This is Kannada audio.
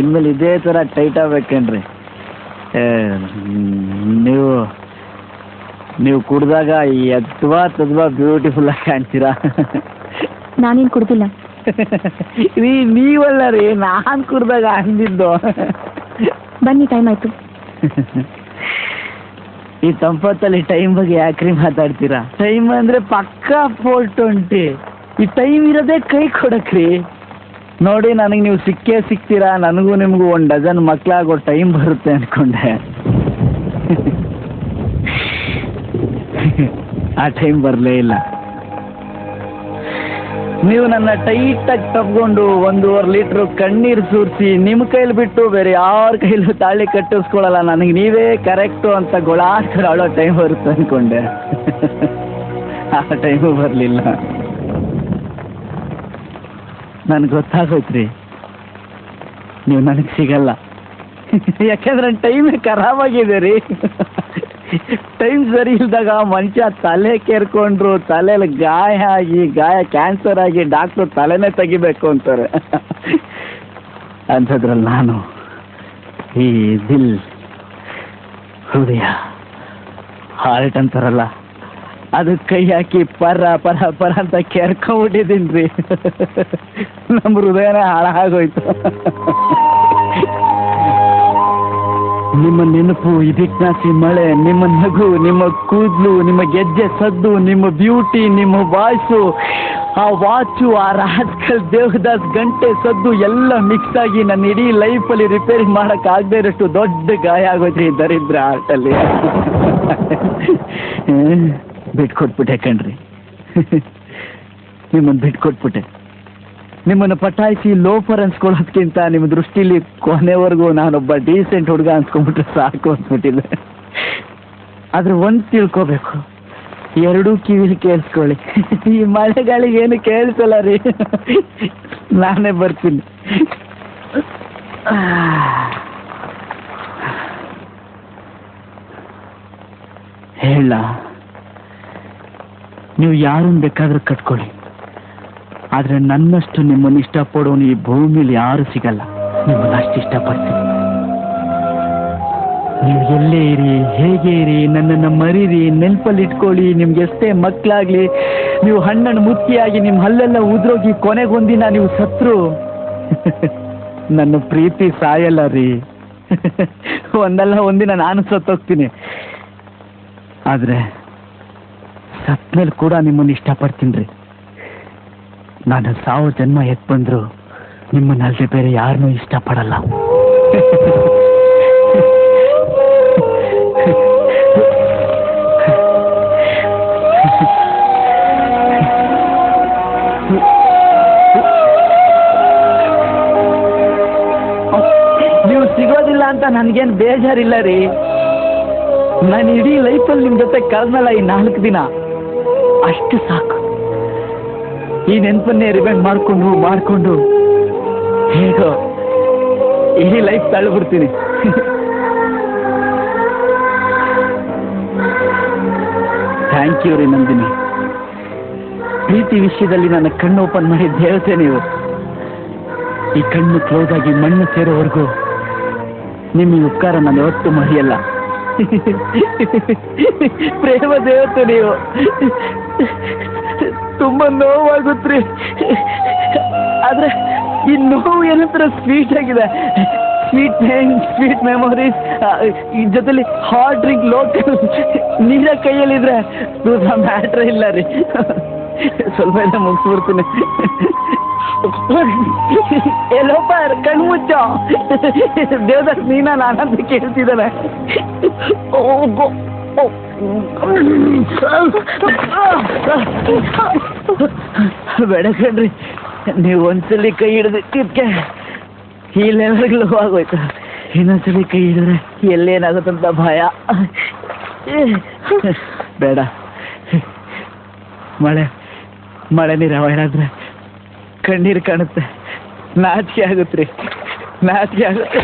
ಇನ್ಮೇಲೆ ಇದೇ ಥರ ಟೈಟ್ ಆಗ್ಬೇಕೇನ್ರಿ. ನೀವು ನೀವು ಕುಡ್ದಾಗ ತದ್ವಾ ಬ್ಯೂಟಿಫುಲ್ ಆಗಿ ಕಾಣ್ತೀರಾ. ನಾನೇನು ಕುಡ್ದಿಲ್ಲ ನೀವಲ್ಲ ರೀ, ನಾನು ಕುಡ್ದಾಗ ಅಂದಿದ್ದು. ಬನ್ನಿ, ಟೈಮ್ ಆಯ್ತು. ಈ ತಂಪತ್ತಲ್ಲಿ ಟೈಮ್ ಬಗ್ಗೆ ಯಾಕ್ರಿ ಮಾತಾಡ್ತೀರಾ? ಟೈಮ್ ಅಂದ್ರೆ ಪಕ್ಕಾ 4:20. ಈ ಟೈಮ್ ಇರೋದೇ ಕೈ ಕೊಡಕ್ರಿ. ನೋಡಿ, ನನಗೆ ನೀವು ಸಿಗ್ತೀರಾ. ನನಗೂ ನಿಮಗೂ 1 ಡಜನ್ ಮಕ್ಕಳಾಗೋ ಟೈಮ್ ಬರುತ್ತೆ ಅನ್ಕೊಂಡೆ. ಆ ಟೈಮ್ ಬರಲೇ ಇಲ್ಲ. ನೀವು ನನ್ನ ಟೈಟಾಗಿ ತಗೊಂಡು 1.5 ಲೀಟ್ರು ಕಣ್ಣೀರು ಸುರಿಸಿ ನಿಮ್ಮ ಕೈಲಿ ಬಿಟ್ಟು ಬೇರೆ ಯಾರ ಕೈಲೂ ತಾಳಿ ಕಟ್ಟಿಸ್ಕೊಳ್ಳಲ್ಲ. ನನಗೆ ನೀವೇ ಕರೆಕ್ಟು ಅಂತ ಗೊಳಾಡ್ಕೊಂಡು ಆಡೋ ಟೈಮ್ ಬರುತ್ತೆ ಅನ್ಕೊಂಡೆ. ಆ ಟೈಮು ಬರಲಿಲ್ಲ. ನನಗೆ ಗೊತ್ತಾಗೋಯ್ತ್ರಿ, ನೀವು ನನಗೆ ಸಿಗಲ್ಲ. ಯಾಕೆಂದ್ರೆ ಟೈಮೇ ಖರಾಬಾಗಿದೆ ರೀ. ಟೈಮ್ ಸರಿ ಇಲ್ದಾಗ ಮನುಷ್ಯ ತಲೆ ಕೇರ್ಕೊಂಡ್ರು, ತಲೆಯಲ್ಲಿ ಗಾಯ ಕ್ಯಾನ್ಸರ್ ಆಗಿ ಡಾಕ್ಟ್ರು ತಲೆನೇ ತೆಗಿಬೇಕು ಅಂತಾರೆ. ಅಂಥದ್ರಲ್ಲಿ ನಾನು ಈ ಹೃದಯ ಹಾರ್ಟ್ ಅಂತಾರಲ್ಲ, ಅದು ಕೈ ಹಾಕಿ ಪರ ಅಂತ ಕೆರ್ಕೊಂಡ್ಬಿಟ್ಟಿದ್ದೀನಿ ರೀ. ನಮ್ಮ ಹೃದಯನೇ ಹಾಳಾಗೋಯ್ತು. ನಿಮ್ಮ ನೆನಪು, ಇದಕ್ನಾಸಿ ಮಳೆ, ನಿಮ್ಮ ನಗು, ನಿಮ್ಮ ಕೂದಲು, ನಿಮ್ಮ ಗೆಜ್ಜೆ ಸದ್ದು, ನಿಮ್ಮ ಬ್ಯೂಟಿ, ನಿಮ್ಮ ವಾಯ್ಸು, ಆ ವಾಚು, ಆ ರಾಜ್ಕಲ್ ದೇವದಾಸ್ ಗಂಟೆ ಸದ್ದು ಎಲ್ಲ ಮಿಕ್ಸ್ ಆಗಿ ನನ್ನ ಇಡೀ ಲೈಫಲ್ಲಿ ರಿಪೇರಿ ಮಾಡೋಕ್ಕಾಗದೇ ಇರೋಷ್ಟು ದೊಡ್ಡ ಗಾಯ ಆಗೋದ್ರಿ ದರಿದ್ರ ಆರ್ಟಲ್ಲಿ. ಬಿಟ್ಕೊಟ್ಬಿಟ್ಟೆ ಕಣ್ರಿ, ನಿಮ್ಮನ್ನು ಬಿಟ್ಕೊಟ್ಬಿಟ್ಟೆ. ನಿಮ್ಮನ್ನು ಪಟಾಯಿಸಿ ಲೋಫರ್ ಅನ್ಸ್ಕೊಳ್ಳೋದ್ಕಿಂತ ನಿಮ್ಮ ದೃಷ್ಟಿಲಿ ಕೊನೆವರೆಗೂ ನಾನೊಬ್ಬ ಡೀಸೆಂಟ್ ಹುಡುಗ ಅನ್ಸ್ಕೊಂಡ್ಬಿಟ್ರೆ ಸಾಕು ಅನ್ಸ್ಬಿಟ್ಟಿದೆ. ಆದ್ರೆ ಒಂದು ತಿಳ್ಕೋಬೇಕು, 2 ಕಿವಿಲಿ ಕೇಳಿಸ್ಕೊಳ್ಳಿ. ಈ ಮಳೆಗಾಳಿಗೆ ಏನು ಕೇಳಿಸಲ್ಲ ರೀ. ನಾನೇ ಬರ್ತೀನಿ. ಹೇಳ, ನೀವು ಯಾರನ್ನು ಬೇಕಾದ್ರೂ ಕಟ್ಕೊಳ್ಳಿ, ಆದ್ರೆ ನನ್ನಷ್ಟು ನಿಮ್ಮನ್ನು ಇಷ್ಟಪಡೋನು ಈ ಭೂಮಿಲಿ ಯಾರು ಸಿಗಲ್ಲ. ನಿಮ್ಮನ್ನು ಅಷ್ಟು ಇಷ್ಟಪಡ್ತೀನಿ. ನೀವು ಎಲ್ಲೇ ಇರಿ, ಹೇಗೆ ಇರಿ, ನನ್ನನ್ನು ಮರೀರಿ, ನೆನಪಲ್ಲಿ ಇಟ್ಕೊಳ್ಳಿ. ನಿಮ್ಗೆ ಎಷ್ಟೇ ಮಕ್ಕಳಾಗ್ಲಿ, ನೀವು ಹಣ್ಣನ್ನು ಮುತ್ತಿಯಾಗಿ ನಿಮ್ಮ ಹಲ್ಲೆಲ್ಲ ಉದ್ರೋಗಿ ಕೊನೆಗೊಂದಿನ ನೀವು ಸತ್ರು ನನ್ನ ಪ್ರೀತಿ ಸಾಯಲ್ಲ ರೀ. ಒಂದಲ್ಲ ಒಂದಿನ ನಾನು ಸತ್ತೋಗ್ತೀನಿ. ಆದ್ರೆ ಸತ್ಮೇಲೆ ಕೂಡ ನಿಮ್ಮನ್ನು ಇಷ್ಟಪಡ್ತೀನಿ ರೀ. ನಾನು 1000 ಜನ್ಮ ಎತ್ ಬಂದ್ರು ನಿಮ್ಮನ್ನಲ್ದೆ ಬೇರೆ ಯಾರನ್ನೂ ಇಷ್ಟಪಡಲ್ಲ. ನೀವು ಸಿಗೋದಿಲ್ಲ ಅಂತ ನನಗೇನು ಬೇಜಾರಿಲ್ಲ ರೀ. ನಾನು ಇಡೀ ಲೈಫಲ್ಲಿ ನಿಮ್ಮ ಜೊತೆ ಕಳೆದ್ನಲ್ಲ ಈ 4 ದಿನ, ಅಷ್ಟು ಸಾಕು. ಈ ನೆನಪನ್ನೇ ರಿವೈಂಡ್ ಮಾಡ್ಕೊಂಡು ಹೇಗೋ ಇಡೀ ಲೈಫ್ ತಳ್ಳಿಬಿಡ್ತೀನಿ. ಥ್ಯಾಂಕ್ ಯು ರೀ ನಂದಿನಿ. ಪ್ರೀತಿ ವಿಷಯದಲ್ಲಿ ನನ್ನ ಕಣ್ಣು ಓಪನ್ ಮಾಡಿ ದೇವತೆ ನೀವು. ಈ ಕಣ್ಣು ಕ್ಲೋಸ್ ಆಗಿ ಮಣ್ಣು ಸೇರೋವರೆಗೂ ನಿಮ್ಮ ಉಪಕಾರ ನಾನು ಯಾವತ್ತೂ ಮರೆಯಲ್ಲ. ಪ್ರೇಮ ದೇವತೆ ನೀವು. ತುಂಬಾ ನೋವಾಗುತ್ತ್ರಿ, ಆದ್ರೆ ಈ ನೋವು ಏನಂತರ ಸ್ವೀಟ್ ಆಗಿದೆ. ಸ್ವೀಟ್ ಪೇನ್, ಸ್ವೀಟ್ ಮೆಮೊರೀಸ್, ಈ ಜೊತೆಲಿ ಹಾಟ್ ಡ್ರಿಂಕ್, ಲೋಕಲ್ ನೀರ ಕೈಯಲ್ಲಿದ್ರೆ ದೂರ ಮ್ಯಾಟ್ರ್ ಇಲ್ಲ ರೀ. ಸ್ವಲ್ಪ ಎಲ್ಲ ಮುಗಿಸ್ಬಿಡ್ತೀನಿ. ಎಲ್ಲೋಪ ಕಣ್ಣು ಮುಚ್ಚ. ದೇವದಾಸ್ ನೀನಾ ನಾನಂತ ಕೇಳ್ತಿದ್ದಾನೆ. ಬೇಡ ಕಣ್ರಿ, ನೀವು ಒಂದ್ಸಲಿ ಕೈ ಹಿಡಿದಿದ್ದಕ್ಕೆ ಈ ಲೆವೆಲ್ಗೆ ಲೋ ಆಗೋಯ್ತು. ಇನ್ನೊಂದ್ಸಲಿ ಕೈ ಹಿಡಿದ್ರೆ ಎಲ್ಲೇನಾಗುತ್ತಂತ ಭಯ. ಬೇಡ, ಮಳೆ ನೀರು ಅವಾಯ್ಡ್ ಆದ್ರೆ ಕಣ್ಣೀರು ಕಾಣುತ್ತೆ. ನಾಚಿಕೆ ಆಗುತ್ತೆ ರೀ, ನಾಚಿಕೆ ಆಗುತ್ತೆ.